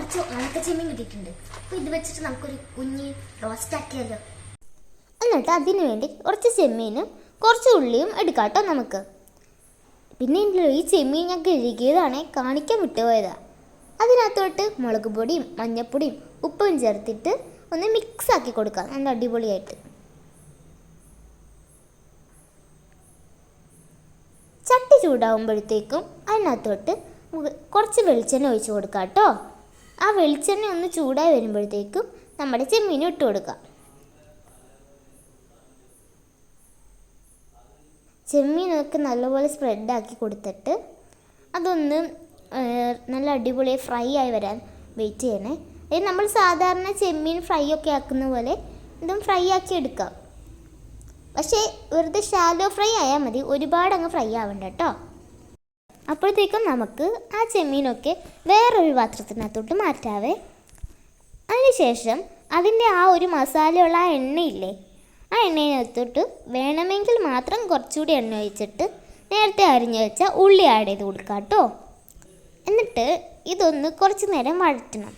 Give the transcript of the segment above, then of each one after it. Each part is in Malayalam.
കുറച്ച് ഉണക്ക ചെമ്മീൻ കിട്ടിയിട്ടുണ്ട്. അപ്പോൾ ഇത് വെച്ചിട്ട് നമുക്കൊരു കുഞ്ഞ് റോസ്റ്റ് ആക്കിയാലോ. എന്നിട്ട് അതിന് വേണ്ടി കുറച്ച് ചെമ്മീനും കുറച്ച് ഉള്ളിയും എടുക്കാം കേട്ടോ നമുക്ക്. പിന്നെ ഈ ചെമ്മീൻ ഞാൻ കഴുകിയതാണേ, കാണിക്കാൻ വിട്ടുപോയതാണ്. അതിനകത്തോട്ട് മുളക് പൊടിയും മഞ്ഞൾപ്പൊടിയും ഉപ്പും ചേർത്തിട്ട് ഒന്ന് മിക്സ് ആക്കി കൊടുക്കാം നല്ല അടിപൊളിയായിട്ട്. ചട്ടി ചൂടാകുമ്പോഴത്തേക്കും അതിനകത്തോട്ട് കുറച്ച് വെളിച്ചെണ്ണ ഒഴിച്ച് കൊടുക്കാം കേട്ടോ. ആ വെളിച്ചെണ്ണ ഒന്ന് ചൂടായി വരുമ്പോഴത്തേക്കും നമ്മുടെ ചെമ്മീൻ ഇട്ട് കൊടുക്കാം. ചെമ്മീനൊക്കെ നല്ലപോലെ സ്പ്രെഡാക്കി കൊടുത്തിട്ട് അതൊന്ന് നല്ല അടിപൊളി ഫ്രൈ ആയി വരാൻ വെയിറ്റ് ചെയ്യണേ. ഇത് നമ്മൾ സാധാരണ ചെമ്മീൻ ഫ്രൈ ഒക്കെ ആക്കുന്ന പോലെ ഇതും ഫ്രൈ ആക്കി എടുക്കാം. പക്ഷേ വെറുതെ ഷാലോ ഫ്രൈ ആയാൽ മതി, ഒരുപാട് അങ്ങ് ഫ്രൈ ആവണ്ട കേട്ടോ. അപ്പോഴത്തേക്കും നമുക്ക് ആ ചെമ്മീനൊക്കെ വേറൊരു പാത്രത്തിനകത്തോട്ട് മാറ്റാവേ. അതിനുശേഷം അതിൻ്റെ ആ ഒരു മസാലയുള്ള ആ എണ്ണയില്ലേ, ആ എണ്ണയിനകത്തോട്ട് വേണമെങ്കിൽ മാത്രം കുറച്ചുകൂടി എണ്ണ ഒഴിച്ചിട്ട് നേരത്തെ അരിഞ്ഞു വെച്ച ഉള്ളി ആഡ് ചെയ്ത് കൊടുക്കാം കേട്ടോ. എന്നിട്ട് ഇതൊന്ന് കുറച്ച് നേരം വഴറ്റണം.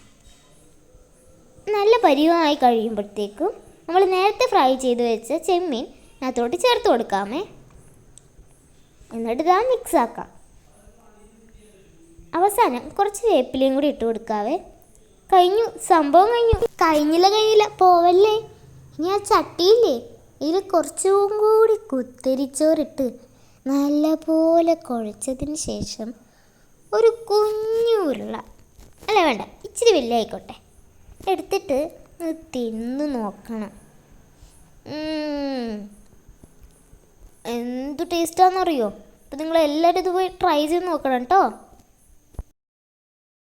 നല്ല പരിവമായി കഴിയുമ്പോഴത്തേക്കും നമ്മൾ നേരത്തെ ഫ്രൈ ചെയ്ത് വെച്ച ചെമ്മീൻ അതിനകത്തോട്ട് ചേർത്ത് കൊടുക്കാമേ. എന്നിട്ട് ഇതാ മിക്സ് ആക്കാം. അവസാനം കുറച്ച് വേപ്പിലയും കൂടി ഇട്ട് കൊടുക്കാവേ. കഴിഞ്ഞു, സംഭവം കഴിഞ്ഞില്ല പോവല്ലേ. ഇനി ആ ചട്ടിയില്ലേ, ഇതിൽ കുറച്ചും കൂടി കുത്തരിച്ചോറിട്ട് നല്ല പോലെ കുഴച്ചതിന് ശേഷം ഒരു കുഞ്ഞു ഉരുള, അല്ല വേണ്ട ഇച്ചിരി വലിയ ആയിക്കോട്ടെ, എടുത്തിട്ട് തിന്ന് നോക്കണം. എന്തു ടേസ്റ്റാണെന്നറിയോ. അപ്പോൾ നിങ്ങളെല്ലാവരും ഇത് പോയി ട്രൈ ചെയ്ത് നോക്കണം കേട്ടോ.